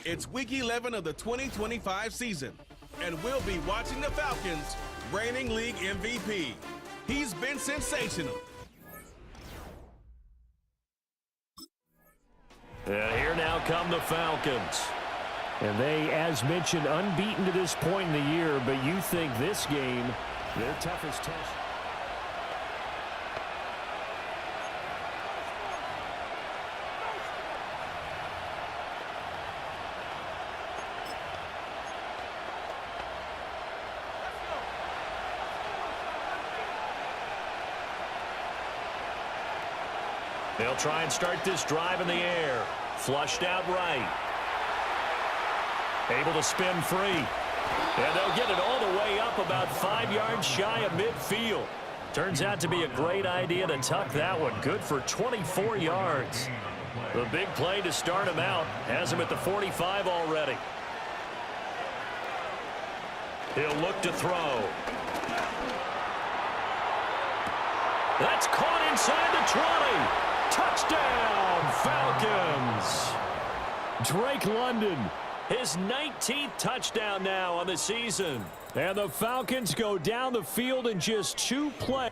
It's Week 11 of the 2025 season, and we'll be watching the Falcons' reigning league MVP. He's been sensational. And here now come the Falcons. And they, as mentioned, unbeaten to this point in the year, but you think this game, their toughest test. They'll try and start this drive in the air. Flushed out right. Able to spin free. And they'll get it all the way up about 5 yards shy of midfield. Turns out to be a great idea to tuck that one. Good for 24 yards. The big play to start him out. Has him at the 45 already. He'll look to throw. That's caught inside the 20. Touchdown, Falcons! Drake London, his 19th touchdown now on the season. And the Falcons go down the field in just 2 plays.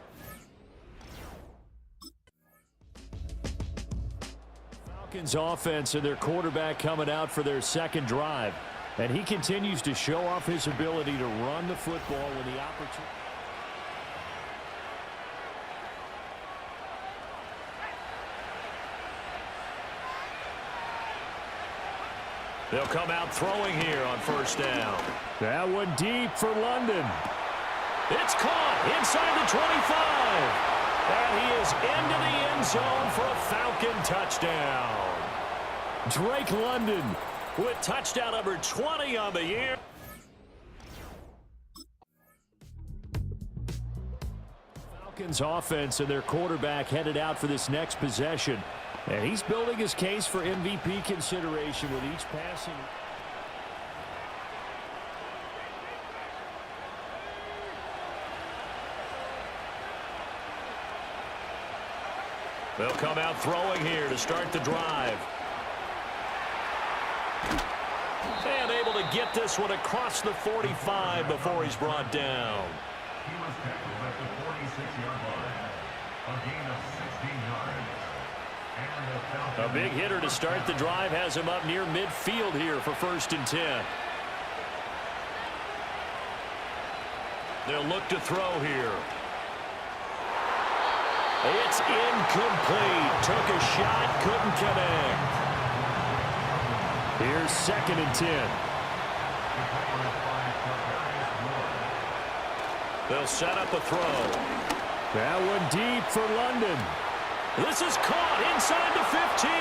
Falcons offense and their quarterback coming out for their second drive. And he continues to show off his ability to run the football when the opportunity. They'll come out throwing here on first down. That one deep for London. It's caught inside the 25. And he is into the end zone for a Falcon touchdown. Drake London with touchdown number 20 on the year. Falcons offense and their quarterback headed out for this next possession. And he's building his case for MVP consideration with each passing. They'll come out throwing here to start the drive. And able to get this one across the 45 before he's brought down. He was tackled at the 46-yard line. A gain of 16 yards. A big hitter to start the drive has him up near midfield here for 1st and 10. They'll look to throw here. It's incomplete. Took a shot, couldn't connect. Here's 2nd and 10. They'll set up a throw. That one deep for London. This is caught inside the 15.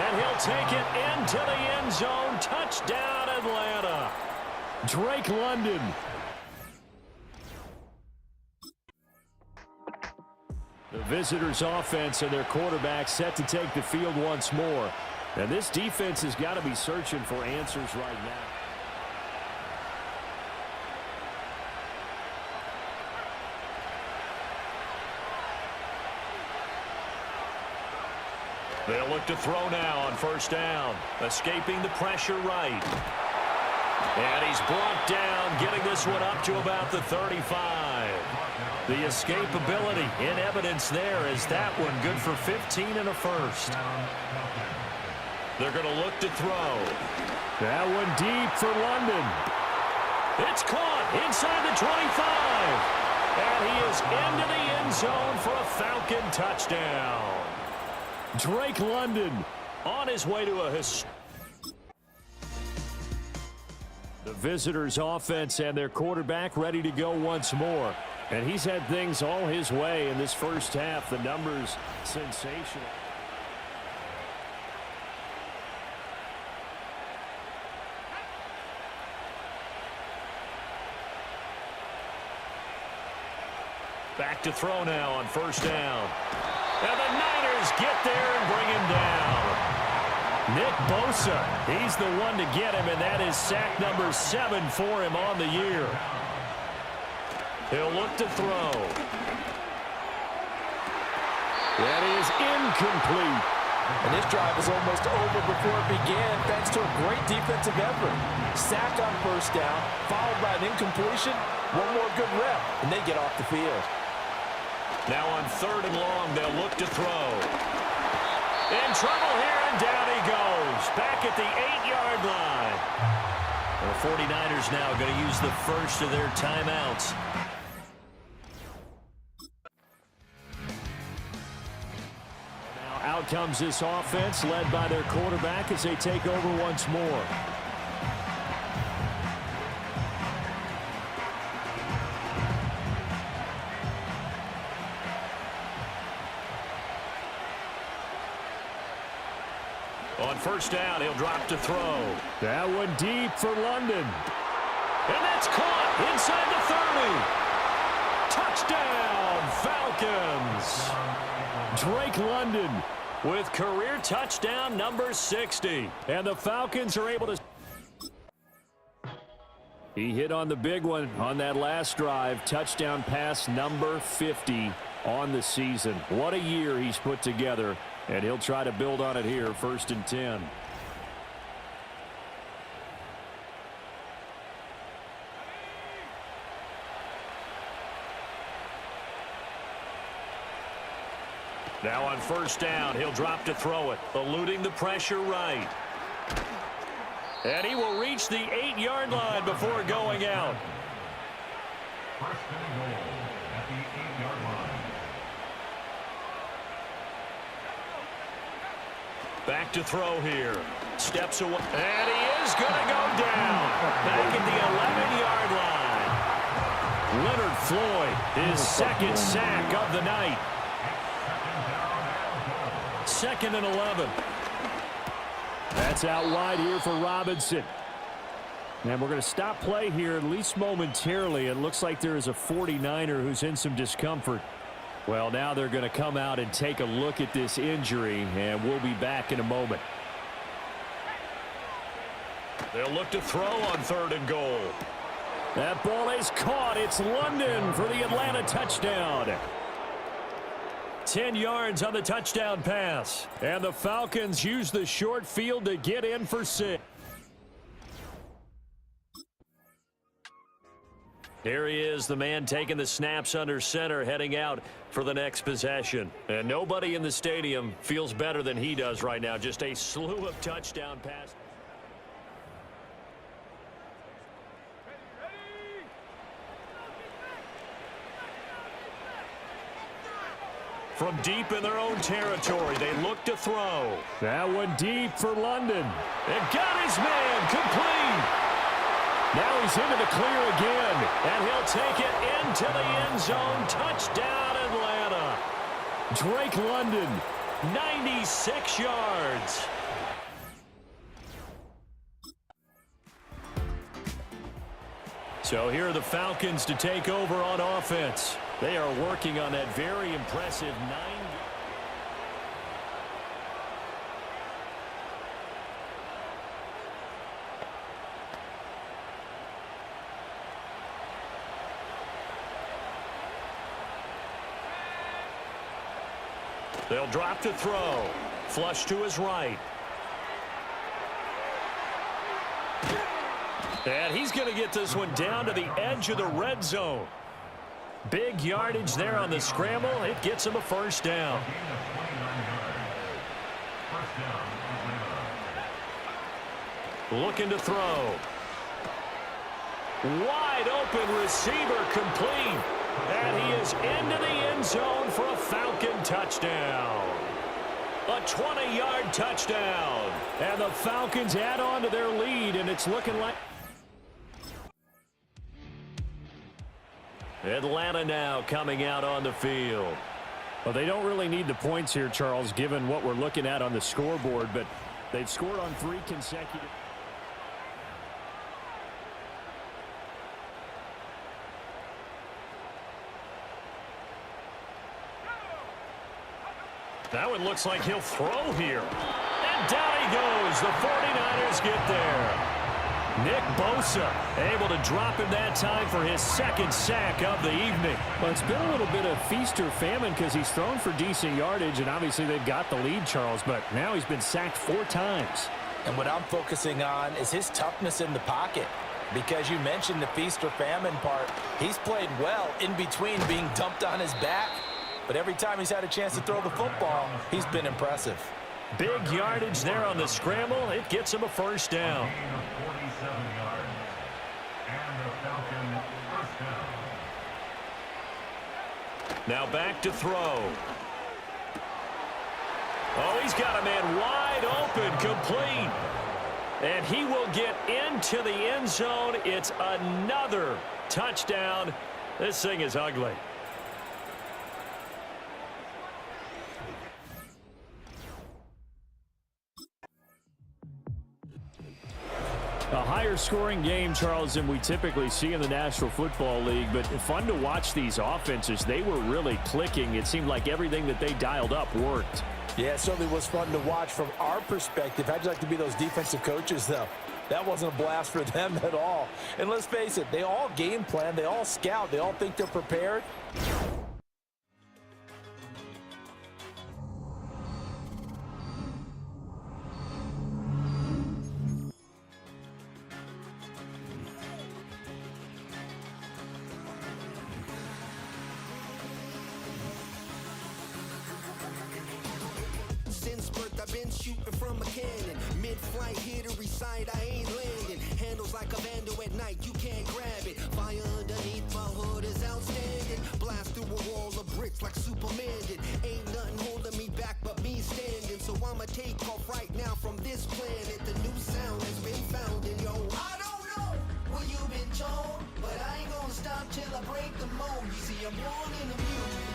And he'll take it into the end zone. Touchdown, Atlanta. Drake London. The visitors' offense and their quarterback set to take the field once more. And this defense has got to be searching for answers right now. They'll look to throw now on first down. Escaping the pressure right. And he's brought down, getting this one up to about the 35. The escapability in evidence there as that one good for 15 and a first. They're going to look to throw. That one deep for London. It's caught inside the 25. And he is into the end zone for a Falcon touchdown. Drake London on his way to a The visitors' offense and their quarterback ready to go once more. And he's had things all his way in this first half. The numbers sensational. Back to throw now on first down. And the Niners get there and bring him down. Nick Bosa, he's the one to get him, and that is sack number 7 for him on the year. He'll look to throw. That is incomplete. And this drive was almost over before it began, thanks to a great defensive effort. Sack on first down, followed by an incompletion, one more good rep, and they get off the field. Now on 3rd and long, they'll look to throw. In trouble here, and down he goes. Back at the 8-yard line. The 49ers now going to use the first of their timeouts. Now out comes this offense, led by their quarterback as they take over once more. On first down, he'll drop to throw. That one deep for London. And that's caught inside the 30. Touchdown, Falcons. Drake London with career touchdown number 60. And the Falcons are able to... He hit on the big one on that last drive. Touchdown pass number 50 on the season. What a year he's put together. And he'll try to build on it here, 1st and 10. Now on first down, he'll drop to throw it, eluding the pressure right. And he will reach the 8-yard line before going out. 1st and goal at the 8-yard line. Back to throw here. Steps away. And he is going to go down. Back at the 11-yard line. Leonard Floyd, his 2nd sack of the night. 2nd and 11. That's out wide here for Robinson. And we're going to stop play here, at least momentarily. It looks like there is a 49er who's in some discomfort. Well, now they're going to come out and take a look at this injury, and we'll be back in a moment. They'll look to throw on 3rd and goal. That ball is caught. It's London for the Atlanta touchdown. 10 yards on the touchdown pass. And the Falcons use the short field to get in for 6. Here he is, the man taking the snaps under center, heading out for the next possession. And nobody in the stadium feels better than he does right now. Just a slew of touchdown passes. From deep in their own territory, they look to throw. That one deep for London. And got his man complete. Now he's into the clear again, and he'll take it into the end zone. Touchdown, Atlanta. Drake London, 96 yards. So here are the Falcons to take over on offense. They are working on that very impressive 9. They'll drop to throw. Flush to his right. And he's going to get this one down to the edge of the red zone. Big yardage there on the scramble. It gets him a first down. Looking to throw. Wide open receiver complete. And he is into the end zone for a Falcon touchdown. A 20-yard touchdown. And the Falcons add on to their lead, and it's looking like Atlanta now coming out on the field. Well, they don't really need the points here, Charles, given what we're looking at on the scoreboard, but they've scored on 3 consecutive. That one looks like he'll throw here. And down he goes. The 49ers get there. Nick Bosa able to drop him that time for his second sack of the evening. Well, it's been a little bit of feast or famine because he's thrown for decent yardage, and obviously they've got the lead, Charles, but now he's been sacked 4 times. And what I'm focusing on is his toughness in the pocket. Because you mentioned the feast or famine part, he's played well in between being dumped on his back. But every time he's had a chance to throw the football, he's been impressive. Big yardage there on the scramble. It gets him a first down. Gain of 47 yards. And the Falcon first down. Now back to throw. Oh, he's got a man wide open, complete. And he will get into the end zone. It's another touchdown. This thing is ugly. A higher scoring game, Charles, than we typically see in the National Football League, but fun to watch these offenses. They were really clicking. It seemed like everything that they dialed up worked. Yeah, it certainly was fun to watch from our perspective. How'd you like to be those defensive coaches, though? That wasn't a blast for them at all. And let's face it, they all game plan, they all scout, they all think they're prepared. I've been shooting from a cannon. Mid-flight, here to recite, I ain't landing. Handles like a vandal at night, you can't grab it. Fire underneath my hood is outstanding. Blast through a wall of bricks like Superman did. Ain't nothing holding me back but me standing. So I'ma take off right now from this planet. The new sound has been found and yo, I don't know what you've been told, but I ain't gonna stop till I break the mold. You see, I'm born in the music.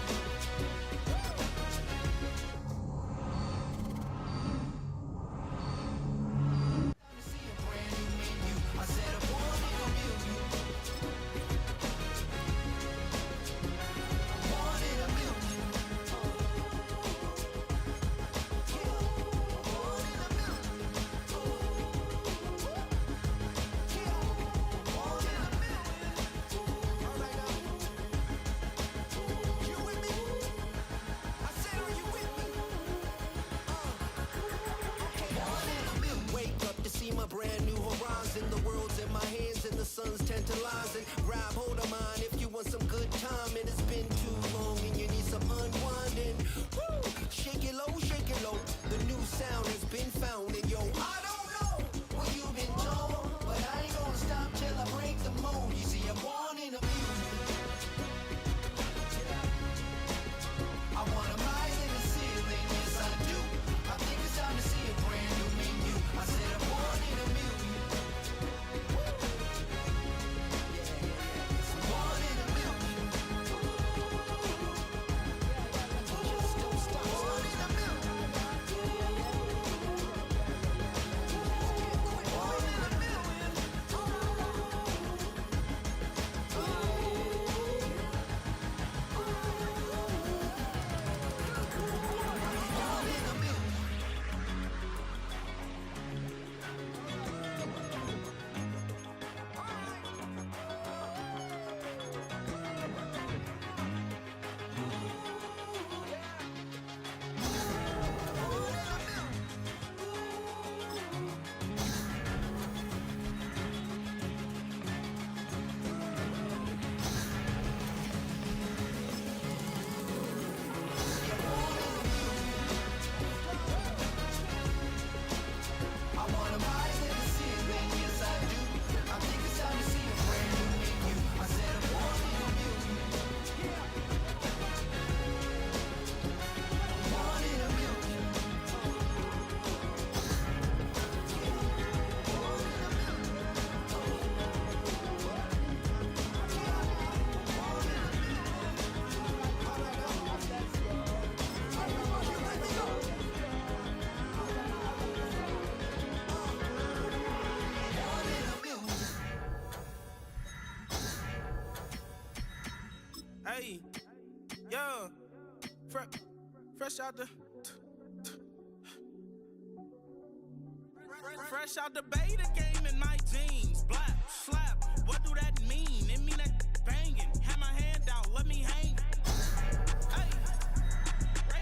Tantalizing, grab hold of mine if you want some good time. And it's been too long and you need some unwinding. Woo! Shake it low, the new sound has been found. And yo, I don't know what you've been told, but I ain't gonna stop till I break the mold. You see, I'm born in a music. I wanna rise in the ceiling, yes I do. I think it's time to see a brand new menu. I said I'm born in a music. Hey, yeah, fresh out the Fresh out the beta game in my jeans. Black, slap, what do that mean? It mean that banging. Have my hand out, let me hang. Hey,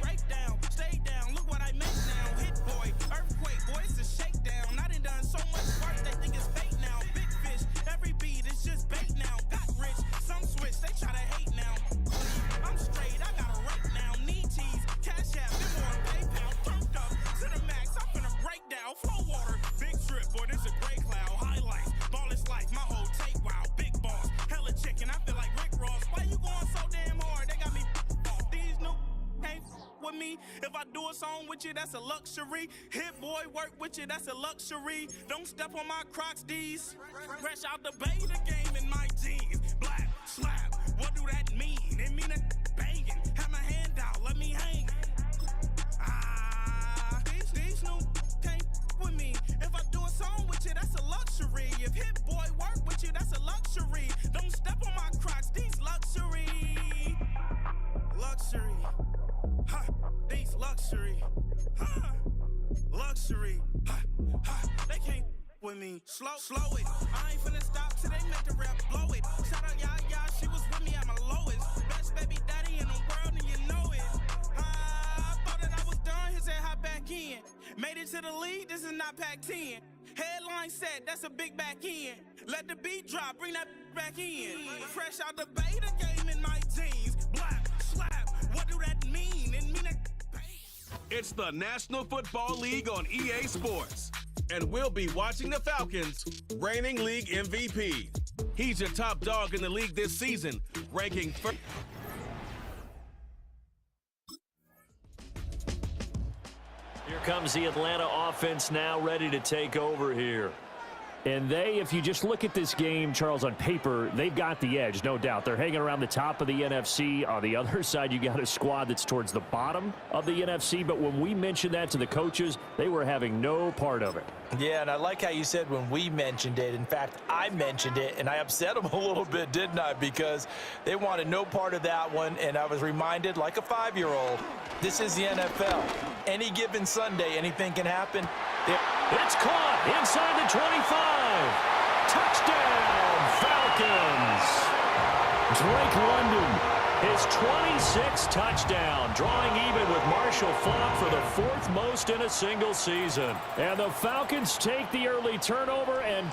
break down, stay down, look what I make now. Hit boy, earthquake, boy, it's a shakedown. I done so much work, they think it's fake now. Big fish, every beat is just bait now. Got rich, some switch, they try to hate now. I'm straight, I got a rate now. Need cheese, cash app, them on PayPal. Turned up to the max, I'm finna break down. Flow water, big trip, boy, this a gray cloud. Highlights, ball is life, my whole take, wow. Big boss, hella chicken, I feel like Rick Ross. Why you going so damn hard? They got me off. These new can't with me. If I do a song with you, that's a luxury. Hit boy, work with you, that's a luxury. Don't step on my Crocs, D's. Fresh out the beta game in my jeans. Black, slap, what do that mean? It mean that banging. Have my hand out, let me hang. These new can't with me. If I do a song with you, that's a luxury. If hit boy work with you, that's a luxury. Don't step on my Crocs, these luxury. Luxury. Ha, these luxury. Ha, luxury. Ha, ha, they can't with me. Slow it. I ain't finna stop till they make the rap blow it. Shout out Yaya, she was with me at my lowest. Best baby daddy in the world and you know it. I thought that I was done, he said hop back in. Made it to the league, this is not Pac-10. Headline set, that's a big back end. Let the beat drop, bring that back in. Fresh out the beta game in my jeans. Black, slap, what do that mean? It mean that. It's the National Football League on EA Sports. And we'll be watching the Falcons, reigning league MVP. He's your top dog in the league this season, ranking first. Here comes the Atlanta offense now ready to take over here. And if you just look at this game, Charles, on paper, they've got the edge, no doubt. They're hanging around the top of the NFC. On the other side, you got a squad that's towards the bottom of the NFC. But when we mentioned that to the coaches, they were having no part of it. Yeah, and I like how you said when we mentioned it. In fact, I mentioned it, and I upset them a little bit, didn't I? Because they wanted no part of that one, and I was reminded, like a 5-year-old, this is the NFL. Any given Sunday, anything can happen. It's caught inside the 25. Touchdown, Falcons. Drake London, his 26th touchdown, drawing even with Marshall Faulk for the 4th most in a single season. And the Falcons take the early turnover and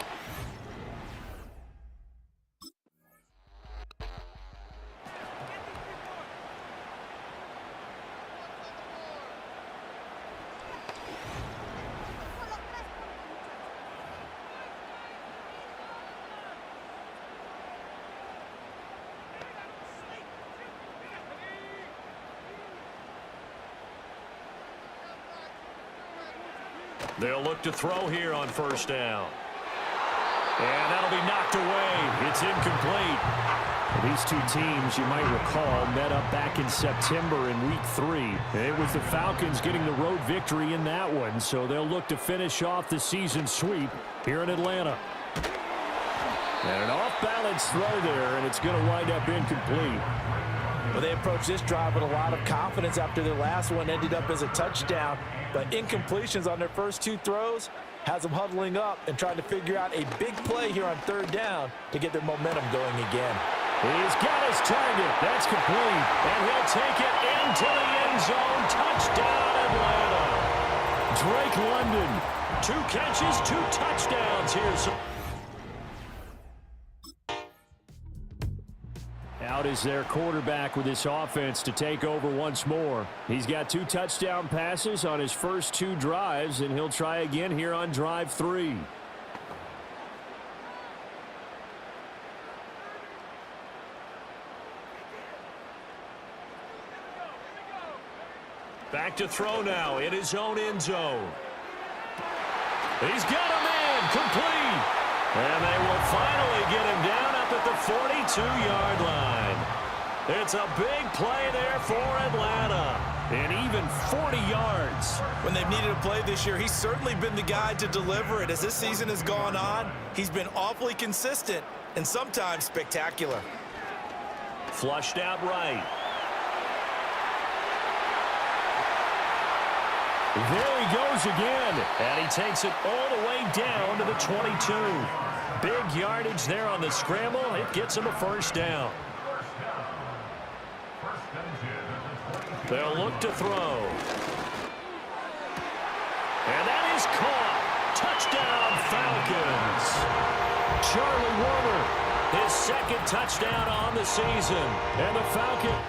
they'll look to throw here on first down. And that'll be knocked away. It's incomplete. These two teams, you might recall, met up back in September in Week 3. It was the Falcons getting the road victory in that one, so they'll look to finish off the season sweep here in Atlanta. And an off-balance throw there, and it's going to wind up incomplete. Well, they approached this drive with a lot of confidence after their last one ended up as a touchdown. But incompletions on their first 2 throws has them huddling up and trying to figure out a big play here on 3rd down to get their momentum going again. He's got his target. That's complete. And he'll take it into the end zone. Touchdown, Atlanta. Drake London. 2 catches, 2 touchdowns here. Out is their quarterback with this offense to take over once more. He's got 2 touchdown passes on his first 2 drives, and he'll try again here on drive 3. Back to throw now in his own end zone. He's got him in, complete. And they will finally get him down up at the 42-yard line. It's a big play there for Atlanta. And even 40 yards. When they've needed a play this year, he's certainly been the guy to deliver it. As this season has gone on, he's been awfully consistent and sometimes spectacular. Flushed out right. There he goes again. And he takes it all the way down to the 22. Big yardage there on the scramble. It gets him a first down. They'll look to throw. And that is caught. Touchdown, Falcons. Charlie Warner, his second touchdown on the season. And the Falcons.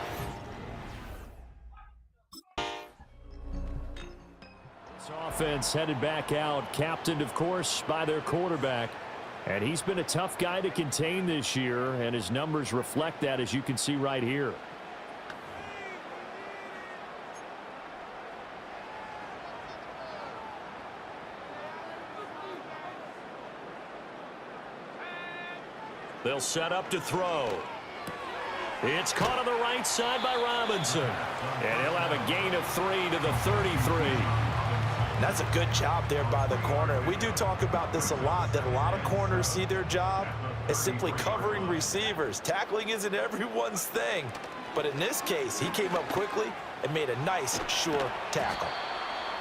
This offense headed back out, captained, of course, by their quarterback. And he's been a tough guy to contain this year, and his numbers reflect that, as you can see right here. They'll set up to throw. It's caught on the right side by Robinson. And he'll have a gain of 3 to the 33. That's a good job there by the corner. We do talk about this a lot, that a lot of corners see their job as simply covering receivers. Tackling isn't everyone's thing. But in this case, he came up quickly and made a nice, sure tackle.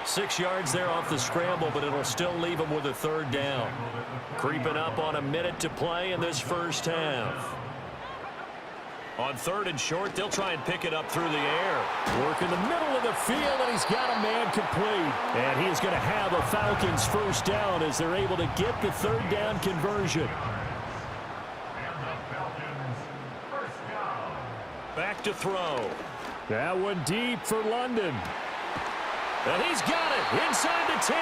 6 yards there off the scramble, but it'll still leave him with a third down. Creeping up on a minute to play in this first half. On 3rd and short, they'll try and pick it up through the air. Work in the middle of the field, and he's got a man complete. And he is going to have a Falcons first down as they're able to get the third down conversion. Back to throw. That one deep for London. And he's got it inside the 10.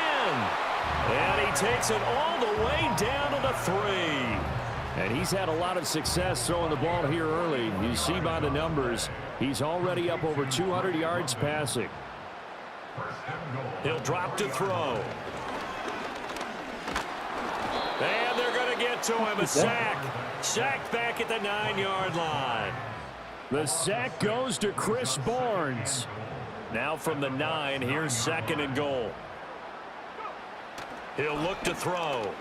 And he takes it all the way down to the 3. And he's had a lot of success throwing the ball here early. You see by the numbers, he's already up over 200 yards passing. He'll drop to throw. And they're going to get to him. A sack. Sacked back at the 9-yard line. The sack goes to Chris Barnes. Now from the 9, here's 2nd and goal. He'll look to throw.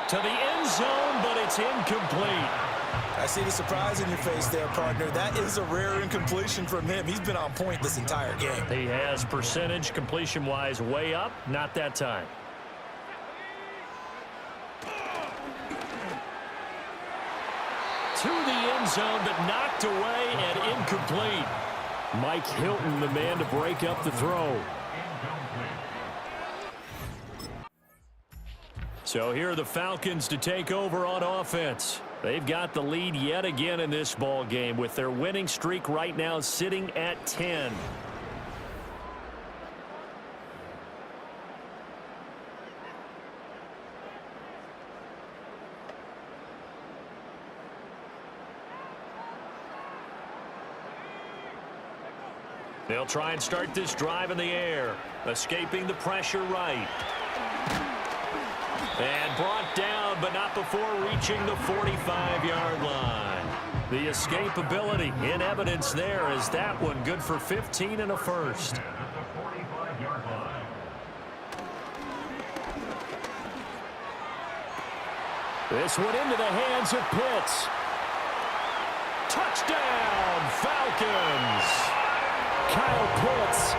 To the end zone, but it's incomplete. I see the surprise in your face there, partner. That is a rare incompletion from him. He's been on point this entire game. He has percentage completion-wise way up. Not that time. To the end zone, but knocked away and incomplete. Mike Hilton, the man to break up the throw. So here are the Falcons to take over on offense. They've got the lead yet again in this ball game with their winning streak right now sitting at 10. They'll try and start this drive in the air, escaping the pressure right. And brought down, but not before reaching the 45-yard line. The escapability in evidence there as that one good for 15 and a first. This one into the hands of Pitts. Touchdown, Falcons! Kyle Pitts,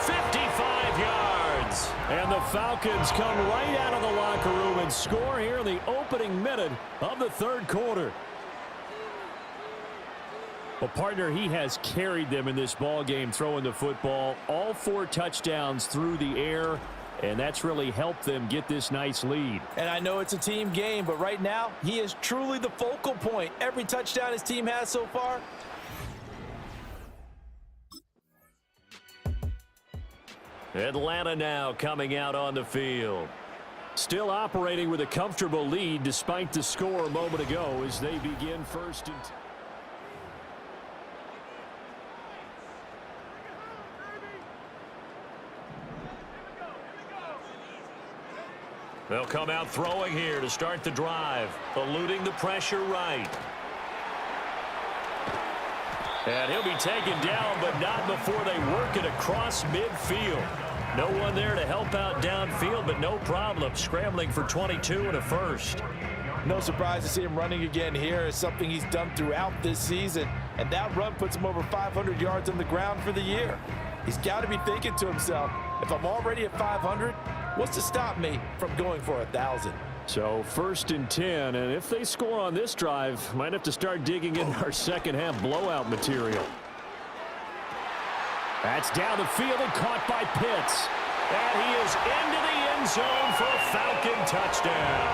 55 yards. And the Falcons come right out of the locker room and score here in the opening minute of the 3rd quarter. Well, partner, he has carried them in this ball game throwing the football. All 4 touchdowns through the air, and that's really helped them get this nice lead. And I know it's a team game, but right now, he is truly the focal point. Every touchdown his team has so far. Atlanta now coming out on the field. Still operating with a comfortable lead despite the score a moment ago as they begin 1st and 10. They'll come out throwing here to start the drive, eluding the pressure right. And he'll be taken down, but not before they work it across midfield. No one there to help out downfield, but no problem. Scrambling for 22 and a first. No surprise to see him running again here. It's something he's done throughout this season. And that run puts him over 500 yards on the ground for the year. He's got to be thinking to himself, if I'm already at 500, what's to stop me from going for 1,000? So 1st and 10, and if they score on this drive, might have to start digging into our second half blowout material. That's down the field and caught by Pitts. And he is into the end zone for a Falcon touchdown.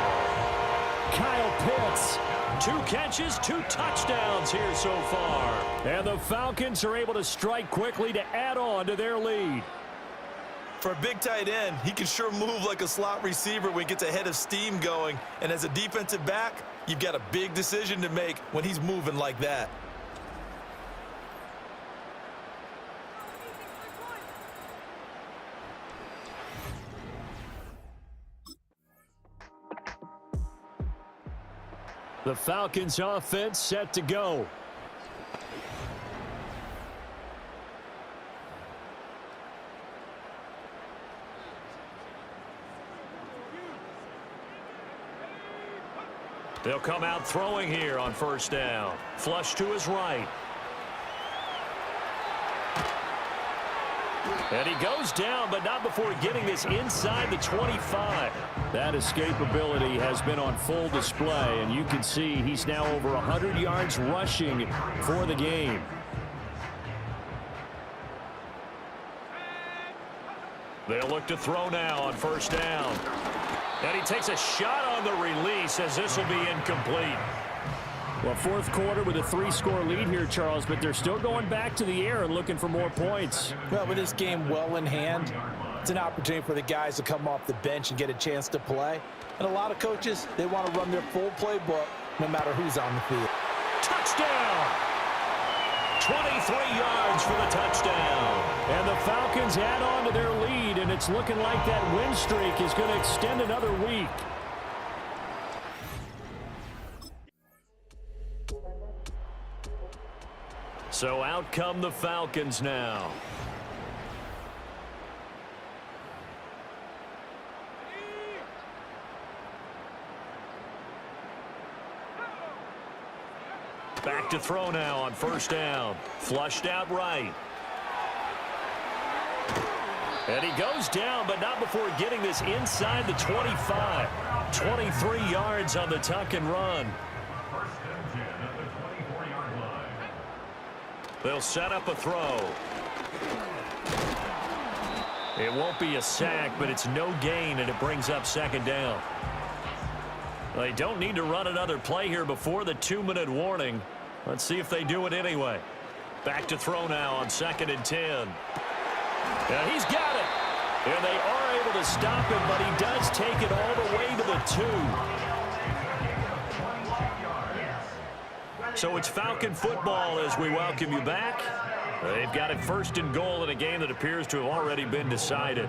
Kyle Pitts, 2 catches, 2 touchdowns here so far. And the Falcons are able to strike quickly to add on to their lead. For a big tight end, he can sure move like a slot receiver when he gets a head of steam going. And as a defensive back, you've got a big decision to make when he's moving like that. The Falcons offense set to go. They'll come out throwing here on 1st down. Flush to his right. And he goes down, but not before getting this inside the 25. That escapability has been on full display, and you can see he's now over 100 yards rushing for the game. They'll look to throw now on 1st down. And he takes a shot on the release as this will be incomplete. Well, 4th quarter with a 3-score lead here, Charles, but they're still going back to the air and looking for more points. Well, with this game well in hand, it's an opportunity for the guys to come off the bench and get a chance to play. And a lot of coaches, they want to run their full playbook no matter who's on the field. Touchdown! 23 yards for the touchdown. And the Falcons add on to their lead, and it's looking like that win streak is going to extend another week. So out come the Falcons now. Back to throw now on 1st down. Flushed out right. And he goes down, but not before getting this inside the 25. 23 yards on the tuck and run. They'll set up a throw. It won't be a sack, but it's no gain, and it brings up 2nd down. They don't need to run another play here before the 2-minute warning. Let's see if they do it anyway. Back to throw now on 2nd and 10. And he's got it. And they are able to stop him, but he does take it all the way to the 2. So it's Falcon football as we welcome you back. They've got it 1st and goal in a game that appears to have already been decided.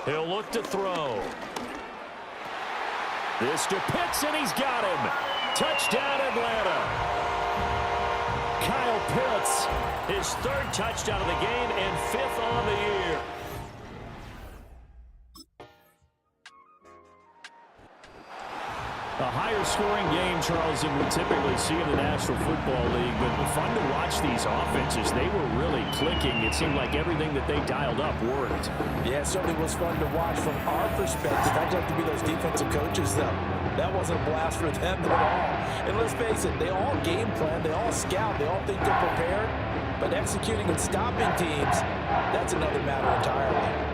He'll look to throw. This to Pitts, and he's got him. Touchdown, Atlanta. Kyle Pitts, his 3rd touchdown of the game and 5th on the year. A higher-scoring game, Charles, than we typically see in the National Football League, but fun to watch these offenses. They were really clicking. It seemed like everything that they dialed up worked. Yeah, it certainly was fun to watch from our perspective. I'd like to be those defensive coaches, though. That wasn't a blast for them at all. And let's face it, they all game plan, they all scout, they all think they're prepared. But executing and stopping teams, that's another matter entirely.